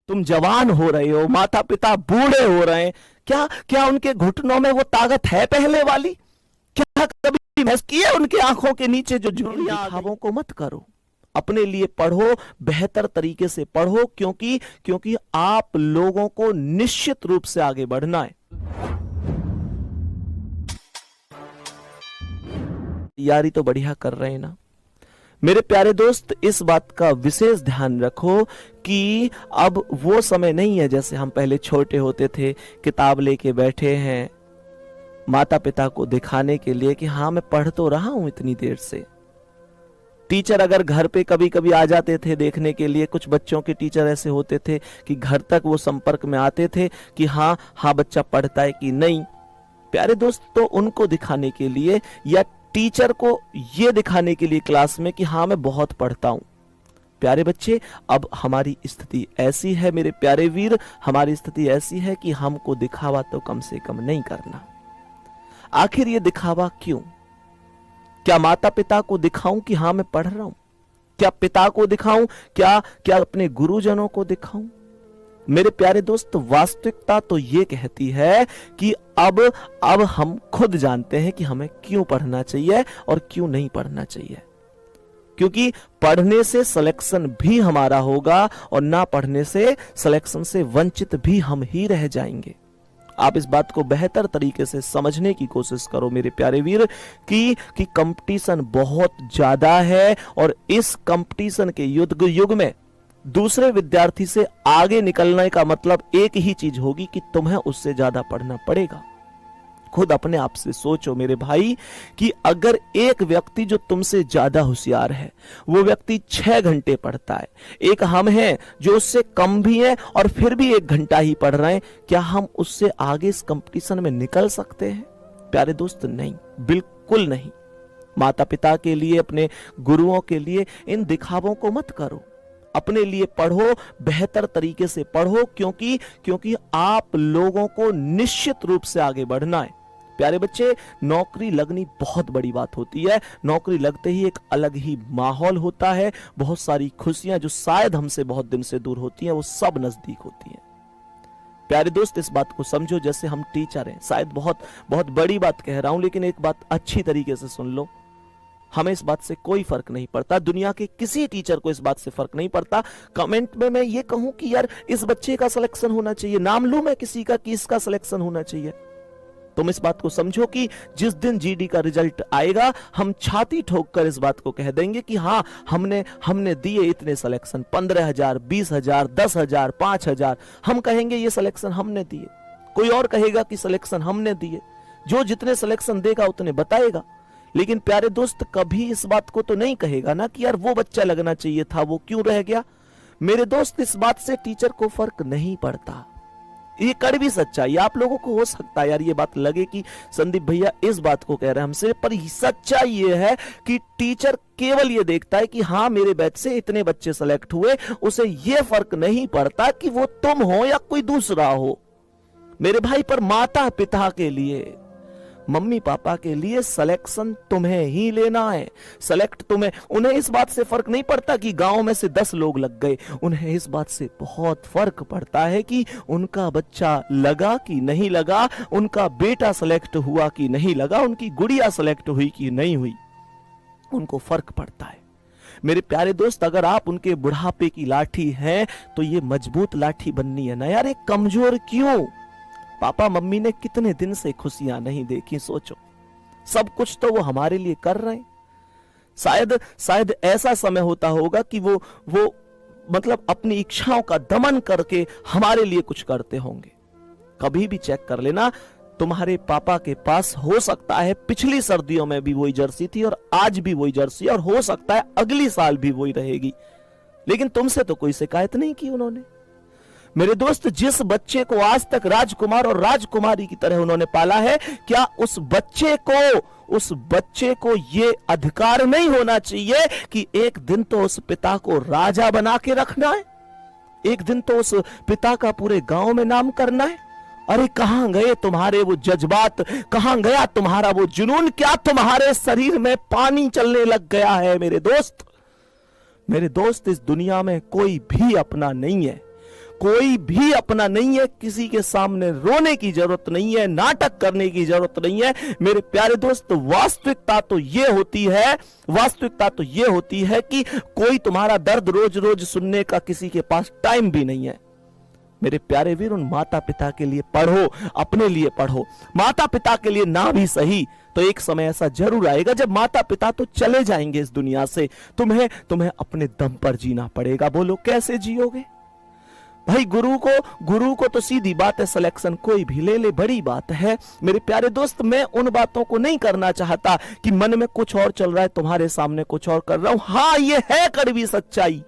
तुम जवान हो रहे हो, माता पिता बूढ़े हो रहे हैं, क्या क्या उनके घुटनों में वो ताकत है पहले वाली? क्या कभी महसूस किया उनकी आंखों के नीचे जो झुर्रियां? दिखावों को मत करो, अपने लिए पढ़ो, बेहतर तरीके से पढ़ो, क्योंकि क्योंकि आप लोगों को निश्चित रूप से आगे बढ़ना है। तैयारी तो बढ़िया कर रहे हैं ना मेरे प्यारे दोस्त? इस बात का विशेष ध्यान रखो कि अब वो समय नहीं है जैसे हम पहले छोटे होते थे, किताब लेके बैठे हैं माता पिता को दिखाने के लिए कि हाँ मैं पढ़ तो रहा हूं इतनी देर से। टीचर अगर घर पे कभी कभी आ जाते थे देखने के लिए, कुछ बच्चों के टीचर ऐसे होते थे कि घर तक वो संपर्क में आते थे कि हाँ हाँ बच्चा पढ़ता है कि नहीं। प्यारे दोस्त, तो उनको दिखाने के लिए या टीचर को यह दिखाने के लिए क्लास में कि हाँ मैं बहुत पढ़ता हूं। प्यारे बच्चे, अब हमारी स्थिति ऐसी है मेरे प्यारे वीर, हमारी स्थिति ऐसी है कि हमको दिखावा तो कम से कम नहीं करना। आखिर ये दिखावा क्यों? क्या माता पिता को दिखाऊं कि हाँ मैं पढ़ रहा हूं? क्या पिता को दिखाऊं? क्या क्या अपने गुरुजनों को दिखाऊं? मेरे प्यारे दोस्त, वास्तविकता तो ये कहती है कि अब हम खुद जानते हैं कि हमें क्यों पढ़ना चाहिए और क्यों नहीं पढ़ना चाहिए। क्योंकि पढ़ने से सिलेक्शन भी हमारा होगा और ना पढ़ने से सिलेक्शन से वंचित भी हम ही रह जाएंगे। आप इस बात को बेहतर तरीके से समझने की कोशिश करो मेरे प्यारे वीर कि कंपटीशन बहुत ज्यादा है और इस कंपटीशन के युग में दूसरे विद्यार्थी से आगे निकलने का मतलब एक ही चीज होगी कि तुम्हें उससे ज्यादा पढ़ना पड़ेगा। खुद अपने आप से सोचो मेरे भाई कि अगर एक व्यक्ति जो तुमसे ज्यादा होशियार है वो व्यक्ति 6 घंटे पढ़ता है, एक हम हैं जो उससे कम भी हैं और फिर भी 1 घंटा ही पढ़ रहे हैं, क्या हम उससे आगे इस कंपटीशन में निकल सकते हैं? प्यारे दोस्त, नहीं, बिल्कुल नहीं। माता पिता के लिए, अपने गुरुओं के लिए इन दिखावों को मत करो, अपने लिए पढ़ो, बेहतर तरीके से पढ़ो, क्योंकि आप लोगों को निश्चित रूप से आगे बढ़ना है। प्यारे बच्चे, नौकरी लगनी बहुत बड़ी बात होती है। नौकरी लगते ही एक अलग ही माहौल होता है, बहुत सारी खुशियां जो शायद हमसे बहुत दिन से दूर होती हैं वो सब नजदीक होती हैं। प्यारे दोस्त, इस बात को समझो जैसे हम टीचर हैं। शायद बहुत बहुत बड़ी बात कह रहा हूं, लेकिन एक बात अच्छी तरीके से सुन लो, हमें इस बात से कोई फर्क नहीं पड़ता, दुनिया के किसी टीचर को इस बात से फर्क नहीं पड़ता। कमेंट में मैं ये कहूं कि यार इस बच्चे का सिलेक्शन होना चाहिए, नाम लूं मैं किसी का कि इसका सिलेक्शन होना चाहिए, तुम इस बात को समझो कि जिस दिन जीडी का रिजल्ट आएगा हम छाती ठोक कर इस बात को कह देंगे कि हाँ हमने दिए इतने सिलेक्शन, 15,000, 20,000, 10,000, 5,000, हम कहेंगे ये सिलेक्शन हमने दिए। कोई और कहेगा कि सिलेक्शन हमने दिए। जो जितने सिलेक्शन देगा उतने बताएगा। लेकिन प्यारे दोस्त, कभी इस बात को तो नहीं कहेगा ना कि यार वो बच्चा लगना चाहिए था, वो क्यों रह गया। मेरे दोस्त, इस बात से टीचर को फर्क नहीं पड़ता। ये कड़वी सच्चाई, आप लोगों को हो सकता है यार ये बात लगे कि संदीप भैया इस बात को कह रहे हैं हमसे, पर सच्चाई ये है कि टीचर केवल ये देखता है कि हाँ मेरे बैच से इतने बच्चे सेलेक्ट हुए, उसे ये फर्क नहीं पड़ता कि वो तुम हो या कोई दूसरा हो। मेरे भाई, पर माता पिता के लिए, मम्मी पापा के लिए सिलेक्शन तुम्हें ही लेना है। सेलेक्ट तुम्हें, उन्हें इस बात से फर्क नहीं पड़ता कि गांव में से 10 लोग लग गए, उन्हें इस बात से बहुत फर्क पड़ता है कि उनका बच्चा लगा कि नहीं लगा, उनका बेटा सेलेक्ट हुआ कि नहीं लगा, उनकी गुड़िया सेलेक्ट हुई कि नहीं हुई, उनको फर्क पड़ता है। मेरे प्यारे दोस्त, अगर आप उनके बुढ़ापे की लाठी हैं तो ये मजबूत लाठी बननी है ना यार, एक कमजोर क्यों? पापा मम्मी ने कितने दिन से खुशियां नहीं देखी, सोचो। सब कुछ तो वो हमारे लिए कर रहे हैं। शायद ऐसा समय होता होगा कि वो मतलब अपनी इच्छाओं का दमन करके हमारे लिए कुछ करते होंगे। कभी भी चेक कर लेना, तुम्हारे पापा के पास हो सकता है पिछली सर्दियों में भी वही जर्सी थी और आज भी वही जर्सी, और हो सकता है अगली साल भी वही रहेगी, लेकिन तुमसे तो कोई शिकायत नहीं की उन्होंने। मेरे दोस्त, जिस बच्चे को आज तक राजकुमार और राजकुमारी की तरह उन्होंने पाला है, क्या उस बच्चे को ये अधिकार नहीं होना चाहिए कि एक दिन तो उस पिता को राजा बना के रखना है, एक दिन तो उस पिता का पूरे गांव में नाम करना है? अरे कहां गए तुम्हारे वो जज्बात, कहां गया तुम्हारा वो जुनून? क्या तुम्हारे शरीर में पानी चलने लग गया है? मेरे दोस्त, इस दुनिया में कोई भी अपना नहीं है, कोई भी अपना नहीं है, किसी के सामने रोने की जरूरत नहीं है, नाटक करने की जरूरत नहीं है। मेरे प्यारे दोस्त, वास्तविकता तो ये होती है कि कोई तुम्हारा दर्द रोज रोज सुनने का किसी के पास टाइम भी नहीं है। मेरे प्यारे वीर, उन माता पिता के लिए पढ़ो, अपने लिए पढ़ो। माता पिता के लिए ना भी सही तो एक समय ऐसा जरूर आएगा जब माता पिता तो चले जाएंगे इस दुनिया से, तुम्हें अपने दम पर जीना पड़ेगा। बोलो कैसे जियोगे भाई? गुरु को तो सीधी बात है, सिलेक्शन कोई भी ले ले, बड़ी बात है। मेरे प्यारे दोस्त, मैं उन बातों को नहीं करना चाहता कि मन में कुछ और चल रहा है, तुम्हारे सामने कुछ और कर रहा हूं। हाँ, ये है कड़वी सच्चाई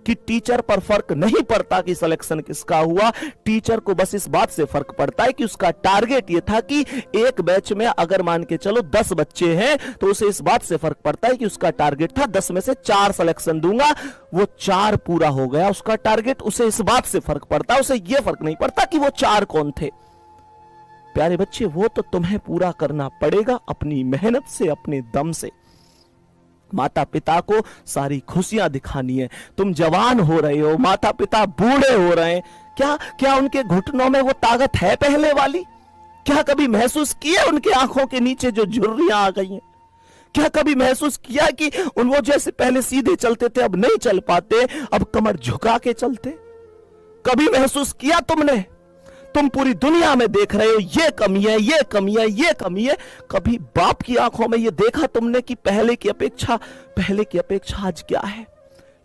कि टीचर पर फर्क नहीं पड़ता कि सिलेक्शन किसका हुआ। टीचर को बस इस बात से फर्क पड़ता है कि उसका टारगेट ये था कि एक बैच में अगर मान के चलो 10 बच्चे हैं तो उसे इस बात से फर्क पड़ता है कि उसका टारगेट था 10 में से 4 सिलेक्शन दूंगा, वो 4 पूरा हो गया उसका टारगेट। उसे इस बात से फर्क पड़ता है, उसे ये फर्क नहीं पड़ता कि वो 4 कौन थे। प्यारे बच्चे, वो तो तुम्हें पूरा करना पड़ेगा अपनी मेहनत से, अपने दम से। माता पिता को सारी खुशियां दिखानी है। तुम जवान हो रहे हो, माता पिता बूढ़े हो रहे हैं, क्या उनके घुटनों में वो ताकत है पहले वाली? क्या कभी महसूस किया उनके आंखों के नीचे जो झुर्रियां आ गई हैं? क्या कभी महसूस किया कि वो जैसे पहले सीधे चलते थे अब नहीं चल पाते, अब कमर झुका के चलते? कभी महसूस किया तुमने? तुम पूरी दुनिया में देख रहे हो ये कमी है, ये कमी है, ये कमी है। कभी बाप की आंखों में ये देखा तुमने कि पहले की अपेक्षा आज क्या है?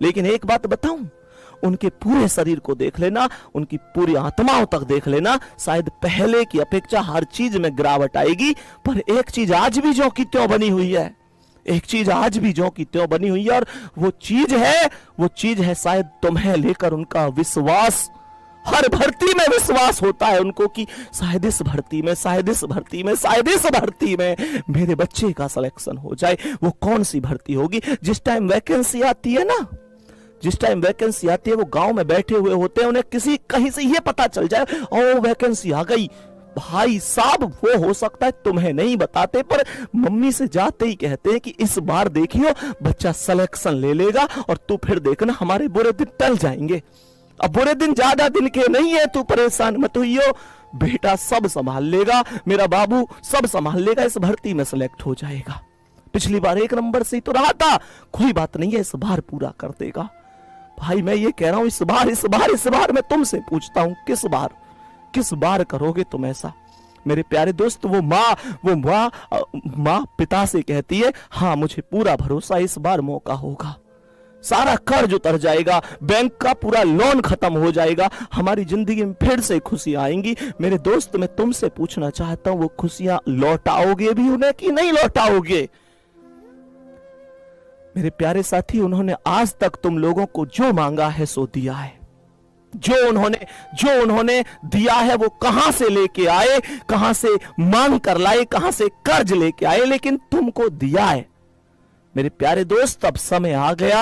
लेकिन एक बात बताऊं, उनके पूरे शरीर को देख लेना, उनकी पूरी आत्माओं तक देख लेना, शायद पहले की अपेक्षा हर चीज में गिरावट आएगी, पर एक चीज आज भी ज्यों की त्यों बनी हुई है। एक चीज आज भी ज्यों की त्यों बनी हुई है, और वो चीज है शायद तुम्हें लेकर उनका विश्वास। हर भर्ती में विश्वास होता है उनको कि शायद इस भर्ती में मेरे बच्चे का सिलेक्शन हो जाए। वो कौन सी भर्ती होगी? जिस टाइम वैकेंसी आती है ना, वो गांव में बैठे हुए होते हैं, उन्हें किसी कहीं से ये पता चल जाए ओ वैकेंसी आ गई। भाई साहब, वो हो सकता है तुम्हें नहीं बताते, पर मम्मी से जाते ही कहते हैं कि इस बार देखियो बच्चा सिलेक्शन ले लेगा और तू फिर देखना हमारे बुरे दिन टल जाएंगे। अब बुरे दिन ज्यादा दिन के नहीं है, तू परेशान मत होइयो, बेटा सब संभाल लेगा, मेरा बाबू सब संभाल लेगा, इस भर्ती में सिलेक्ट हो जाएगा। पिछली बार 1 नंबर से ही तो रहा था, कोई बात नहीं है, इस बार पूरा कर देगा। भाई मैं ये कह रहा हूं, इस बार मैं तुमसे पूछता हूं, किस बार करोगे तुम ऐसा? मेरे प्यारे दोस्त, वो माँ पिता से कहती है, हाँ मुझे पूरा भरोसा इस बार मौका होगा, सारा कर्ज उतर जाएगा, बैंक का पूरा लोन खत्म हो जाएगा, हमारी जिंदगी में फिर से खुशियां आएंगी। मेरे दोस्त, मैं तुमसे पूछना चाहता हूं, वो खुशियां लौटाओगे भी उन्हें कि नहीं लौटाओगे? मेरे प्यारे साथी, उन्होंने आज तक तुम लोगों को जो मांगा है सो दिया है। जो उन्होंने दिया है वो कहां से लेके आए, कहां से मांग कर लाए, कहां से कर्ज लेके आए, लेकिन तुमको दिया है। मेरे प्यारे दोस्त, अब समय आ गया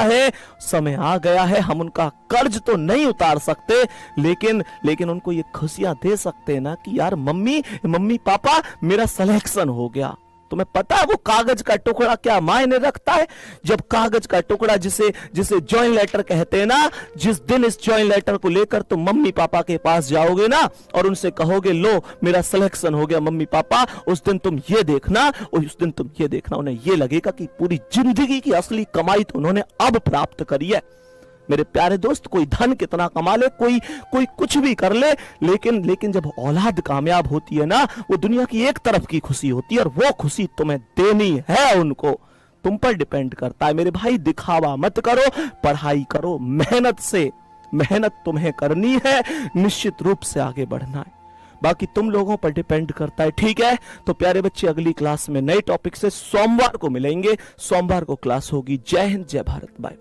है, हम उनका कर्ज तो नहीं उतार सकते, लेकिन उनको ये खुशियां दे सकते हैं ना कि यार मम्मी पापा मेरा सिलेक्शन हो गया। तुम्हें पता है वो कागज का टुकड़ा क्या मायने रखता है? जब कागज का टुकड़ा जिसे जॉइन लेटर कहते हैं ना, जिस दिन इस जॉइन लेटर को लेकर तुम मम्मी पापा के पास जाओगे ना और उनसे कहोगे लो मेरा सिलेक्शन हो गया मम्मी पापा, उस दिन तुम ये देखना, उन्हें ये लगेगा कि पूरी जिंदगी की असली कमाई तो उन्होंने अब प्राप्त करी है। मेरे प्यारे दोस्त, कोई धन कितना कमा ले, कोई कुछ भी कर ले, लेकिन जब औलाद कामयाब होती है ना, वो दुनिया की एक तरफ की खुशी होती है, और वो खुशी तुम्हें देनी है उनको, तुम पर डिपेंड करता है। मेरे भाई, दिखावा मत करो, पढ़ाई करो, मेहनत तुम्हें करनी है, निश्चित रूप से आगे बढ़ना है, बाकी तुम लोगों पर डिपेंड करता है। ठीक है, तो प्यारे बच्चे, अगली क्लास में नए टॉपिक से सोमवार को मिलेंगे, सोमवार को क्लास होगी। जय हिंद, जय भारत, बाय।